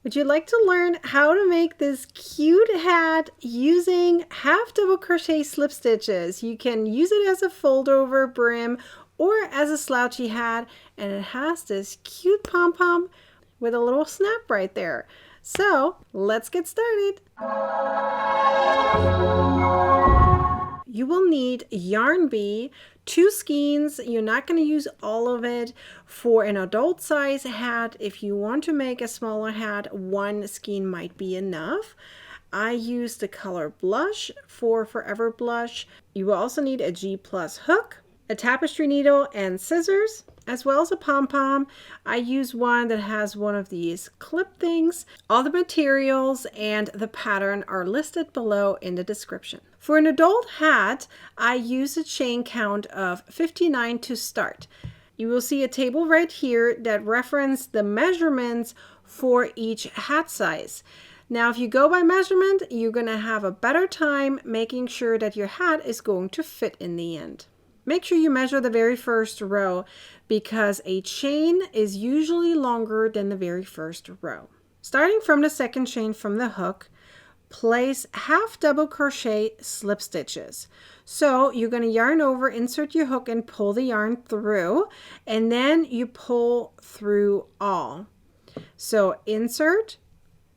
Would you like to learn how to make this cute hat using half double crochet slip stitches? You can use it as a fold over brim or as a slouchy hat, and it has this cute pom-pom with a little snap right there. So let's get started. You will need yarn bee, 2 skeins. You're not going to use all of it. For an adult size hat, if you want to make a smaller hat, 1 skein might be enough. I use the color blush for Forever Blush. You will also need a G+ hook, a tapestry needle, and scissors, as well as a pom-pom. I use one that has one of these clip things. All the materials and the pattern are listed below in the description. For an adult hat, I use a chain count of 59 to start. You will see a table right here that references the measurements for each hat size. Now, if you go by measurement, you're going to have a better time making sure that your hat is going to fit in the end. Make sure you measure the very first row because a chain is usually longer than the very first row. Starting from the second chain from the hook, place half double crochet slip stitches. So you're going to yarn over, insert your hook, and pull the yarn through, and then you pull through all. So insert,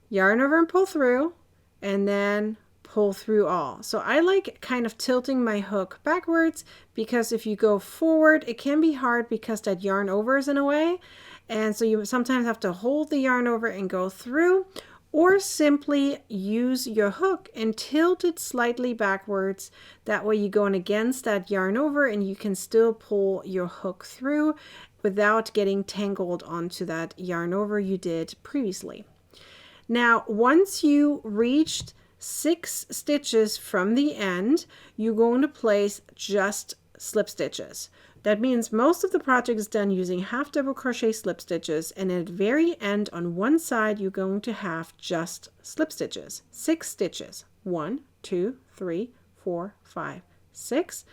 yarn over and pull through, and then pull through all. So I like kind of tilting my hook backwards because if you go forward, it can be hard because that yarn over is in a way. And so you sometimes have to hold the yarn over and go through, or simply use your hook and tilt it slightly backwards. That way you're going against that yarn over and you can still pull your hook through without getting tangled onto that yarn over you did previously. Now, once you reached 6 stitches from the end, you're going to place just slip stitches. That means most of the project is done using half double crochet slip stitches, and at the very end on one side you're going to have just slip stitches. 6 stitches. 1, 2, 3, 4, 5, 6.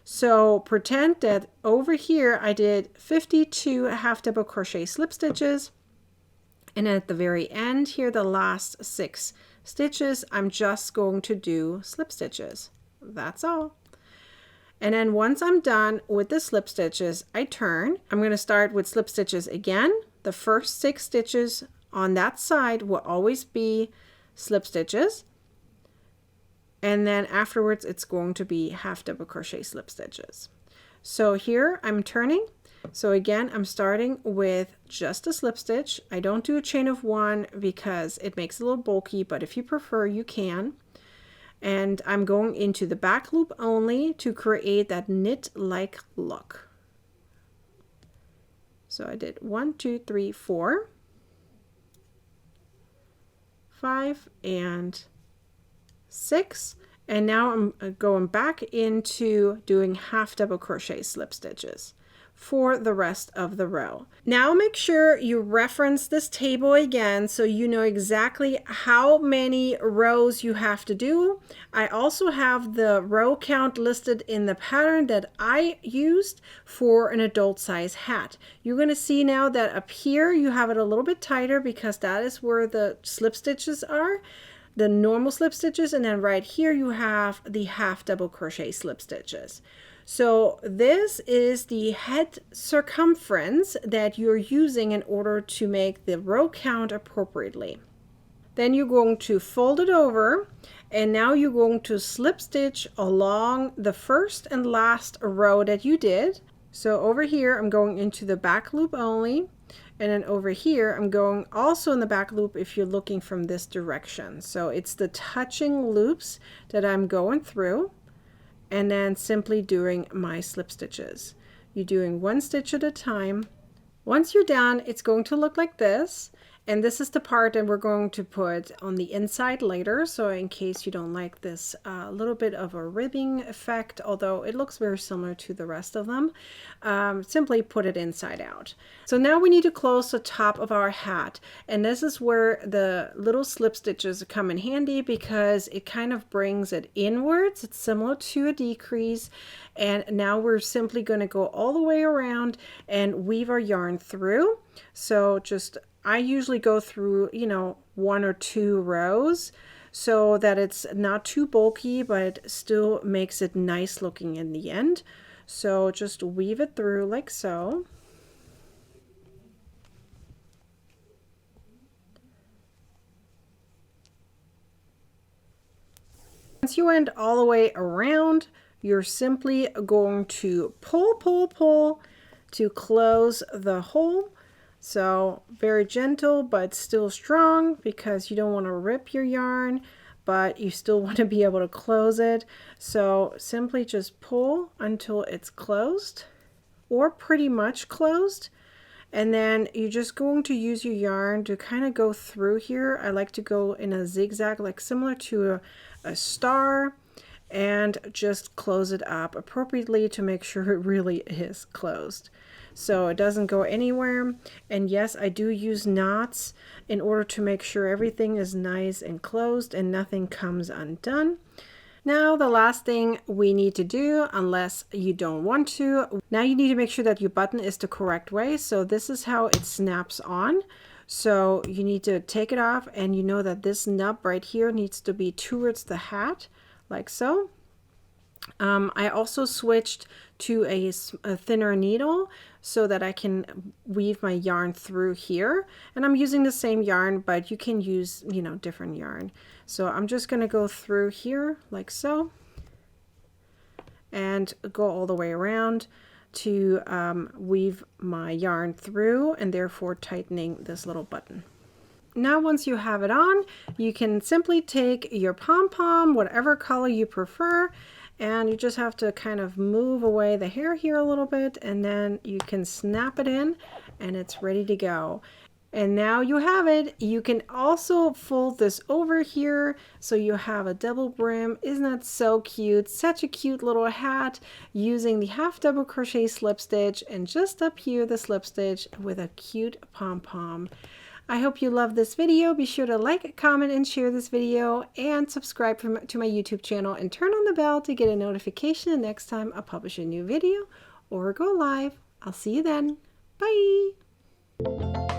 So pretend that over here I did 52 half double crochet slip stitches, and at the very end here, the last 6 stitches, I'm just going to do slip stitches. That's all. And then once I'm done with the slip stitches, I turn. I'm going to start with slip stitches again. The first 6 stitches on that side will always be slip stitches. And then afterwards, it's going to be half double crochet slip stitches. So here I'm turning. So again, I'm starting with just a slip stitch. I don't do a chain of 1 because it makes it a little bulky, but if you prefer, you can. And I'm going into the back loop only to create that knit-like look. So I did 1, 2, 3, 4, 5, and 6. And now I'm going back into doing half double crochet slip stitches for the rest of the row. Now make sure you reference this table again so you know exactly how many rows you have to do. I also have the row count listed in the pattern that I used for an adult size hat. You're going to see now that up here you have it a little bit tighter because that is where the slip stitches are, the normal slip stitches, and then right here you have the half double crochet slip stitches. So this is the head circumference that you're using in order to make the row count appropriately. Then you're going to fold it over, and now you're going to slip stitch along the first and last row that you did. So over here I'm going into the back loop only, and then over here I'm going also in the back loop if you're looking from this direction. So it's the touching loops that I'm going through, and then simply doing my slip stitches. You're doing 1 stitch at a time. Once you're done, it's going to look like this. And this is the part that we're going to put on the inside later. So in case you don't like this little bit of a ribbing effect, although it looks very similar to the rest of them, simply put it inside out. So now we need to close the top of our hat. And this is where the little slip stitches come in handy because it kind of brings it inwards. It's similar to a decrease. And now we're simply going to go all the way around and weave our yarn through. So just I usually go through, you know, 1 or 2 rows so that it's not too bulky, but still makes it nice looking in the end. So just weave it through like so. Once you went all the way around, you're simply going to pull to close the hole. So very gentle, but still strong, because you don't want to rip your yarn, but you still want to be able to close it. So simply just pull until it's closed, or pretty much closed. And then you're just going to use your yarn to kind of go through here. I like to go in a zigzag, like similar to a star, and just close it up appropriately to make sure it really is closed, so it doesn't go anywhere. And yes, I do use knots in order to make sure everything is nice and closed and nothing comes undone. Now the last thing we need to do, unless you don't want to, now you need to make sure that your button is the correct way. So this is how it snaps on. So you need to take it off, and you know that this nub right here needs to be towards the hat, like so. I also switched to a thinner needle so that I can weave my yarn through here, and I'm using the same yarn, but you can use, you know, different yarn. So I'm just going to go through here like so and go all the way around to weave my yarn through, and therefore tightening this little button. Now once you have it on, you can simply take your pom-pom, whatever color you prefer, and you just have to kind of move away the hair here a little bit, and then you can snap it in and it's ready to go. And now you have it. You can also fold this over here so you have a double brim. Isn't that so cute? Such a cute little hat using the half double crochet slip stitch, and just up here the slip stitch with a cute pom-pom. I hope you love this video. Be sure to like, comment, and share this video, and subscribe to my YouTube channel, and turn on the bell to get a notification the next time I publish a new video or go live. I'll see you then. Bye!